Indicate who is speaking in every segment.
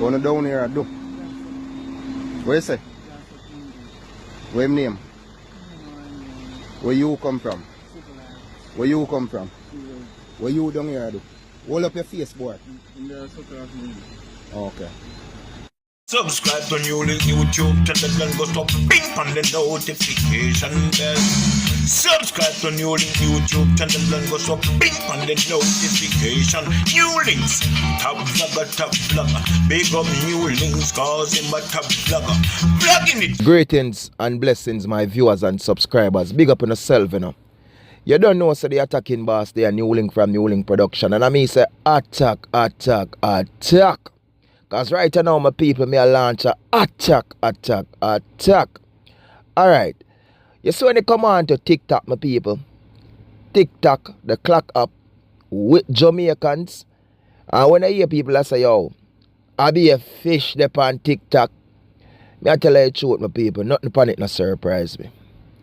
Speaker 1: Wanna down here do? What you say? What him name? Where you come from? Where you come from? Where you down here do? Hold up your face, boy. Okay.
Speaker 2: Subscribe to NEWLINK YouTube channel and go to ping on the notification bell. Subscribe to NEWLINK YouTube channel and go to ping on the notification. NEWLINKs, top vlogger. Big up NEWLINKs, cause him a top vlogger. Vlogging it.
Speaker 3: Greetings and blessings, my viewers and subscribers. Big up on yourself, you know. You don't know, so the attacking boss, they are NEWLINK from NEWLINK Production. And I mean, say, attack. Because right now, my people, me a launch a attack. Alright. You see when they come on to TikTok, my people. TikTok, the clock up with Jamaicans. And when I hear people I say, yo, I be a fish there on TikTok. Me I tell you the truth, my people. Nothing upon it no surprise me.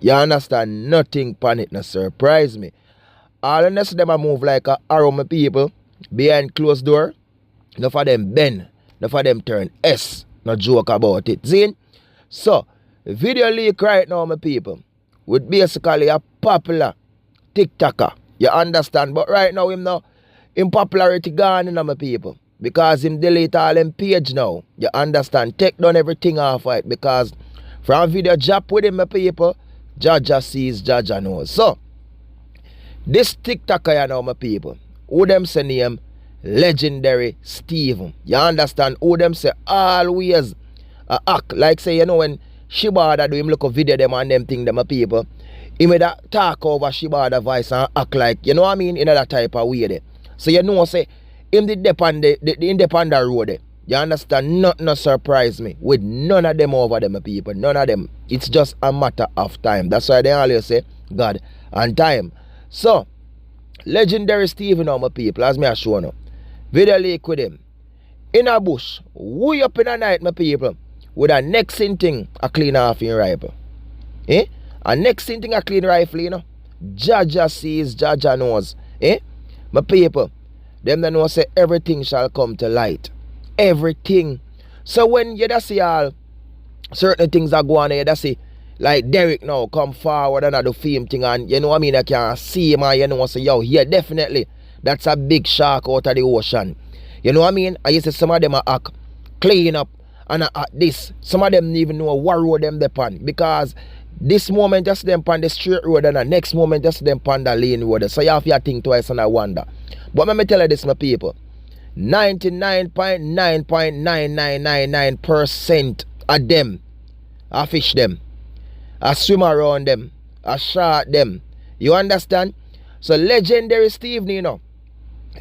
Speaker 3: You understand? Nothing upon it no surprise me. All unless them a move like a arrow, my people. Behind closed door. Enough of them bend. Enough of them turn S. No joke about it. See? So, video leak right now, my people. With basically a popular TikToker. You understand? But right now, him popularity gone, you know, my people. Because him delete all them page now. You understand? Take down everything off of it. Because from video drop with him, my people, Jaja sees, Jaja knows. So, this TikToker, you know, my people. Who them say name? Legendary Steve. You understand? Who them say always act like say, you know, when Shibada do him look a video them and them thing them a people, he made a talk over Shibada voice and act like, you know what I mean, in that type of way there. So you know say him the independent road there. You understand? Nothing no surprise me with none of them over them people. None of them. It's just a matter of time. That's why they always say God and time. So Legendary Steve, you know, my people, as me I show now. Video leak with him. In a bush, way up in the night, my people, with a next thing a clean off in rifle. Eh? A next thing a clean rifle, you know. Jaja sees, Jaja knows. Eh? My people, them that know say everything shall come to light. Everything. So when you see all certain things are going on, you see like Derek now come forward and do film thing, and you know what I mean, I can see him and you know say, yo, yeah, definitely that's a big shark out of the ocean. You know what I mean? I used to some of them are act clean up and act this. Some of them even know what road them depend, because this moment just them on the straight road and the next moment just them on the lane road. So you have to think twice and I wonder. But let me tell you this, my people. 99.99999% of them I fish them. I swim around them. I shot them. You understand? So Legendary Steve, you know,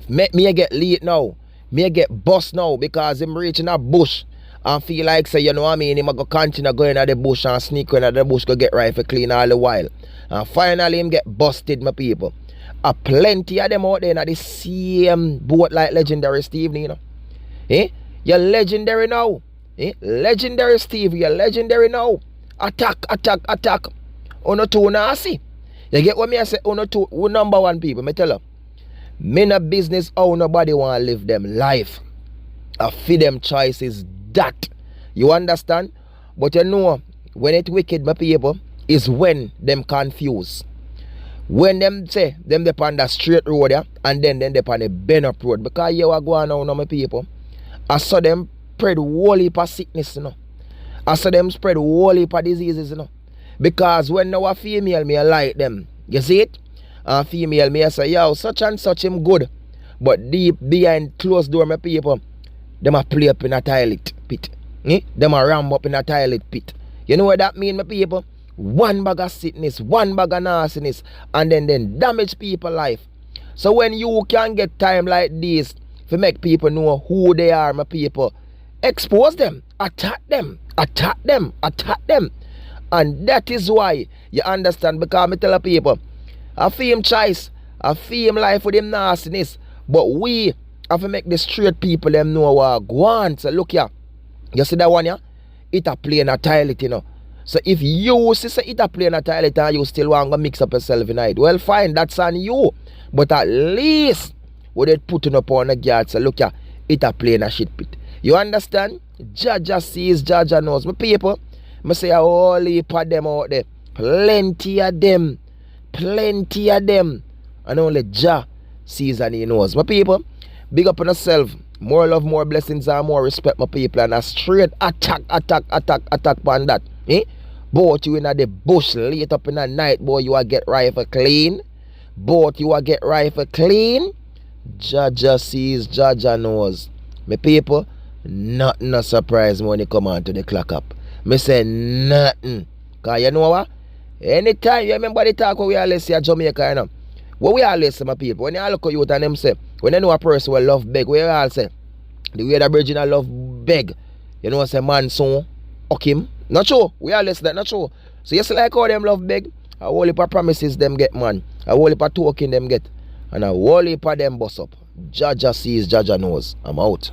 Speaker 3: me get late now. Me get bust now because him reaching a bush and feel like say, you know what I mean, him go continue going at the bush and sneak in at the bush, go get rifle clean all the while. And finally him get busted, my people. A plenty of them out there in the same boat like Legendary Steve, you know. Eh? You're legendary now. Eh? Legendary Steve, you're legendary now. Attack. Uno two nasty. You get what me I say? Uno two, who number one people? Me tell you. Me no business how nobody want to live them life. I feed them choices that. You understand? But you know, when it wicked, my people, is when them confuse. When them say, them depend on the straight road, yeah, and then they on the bend up road. Because you are going on, my people. I saw them spread whole heap of sickness, you know. I saw them spread whole heap of diseases, you know. Because when now a female, me I like them. You see it? A female, me I say, yo, such and such him good. But deep behind closed door, my people, them a play up in a toilet pit. Them a ram up in a toilet pit. You know what that mean, my people? One bag of sickness, one bag of nastiness, and then damage people life. So when you can get time like this to make people know who they are, my people, expose them, attack them. And that is why you understand, because I tell people, I feel him choice, I feel him life with him nastiness, but we have to make the straight people them know what go on. So look here, you see that one here? It a play in a toilet, you know. So if you see it a play in a toilet and you still want to mix up yourself in it, well fine, that's on you. But at least what they putting up on the guard, so look here, it a play in a shit pit. You understand? Jaja sees, Jaja knows. My people, I say a whole heap of them out there. Plenty of them. Plenty of them. And only Jah sees and he knows. My people, big up on yourself. More love, more blessings, and more respect, my people. And a straight attack on that. Eh? Both you in the bush late up in the night, boy, you will get rifle clean. Both you will get rifle clean. Jaja sees, Jaja knows. My people, nothing a surprise when you come on to the clock up. Me say nothing. Because you know what? Anytime you remember the talk when we always say Jamaica, you know. What we always say, my people, when you look at youth and them say, when you know a person will love beg, we all say, the way the Aboriginal love beg, you know, say man son, okay him. Not true. We always say that, not true. So you see like how them love beg, a whole heap of promises them get, man. A whole heap of token them get. And a whole heap of them bust up. Jaja sees, Jaja knows. I'm out.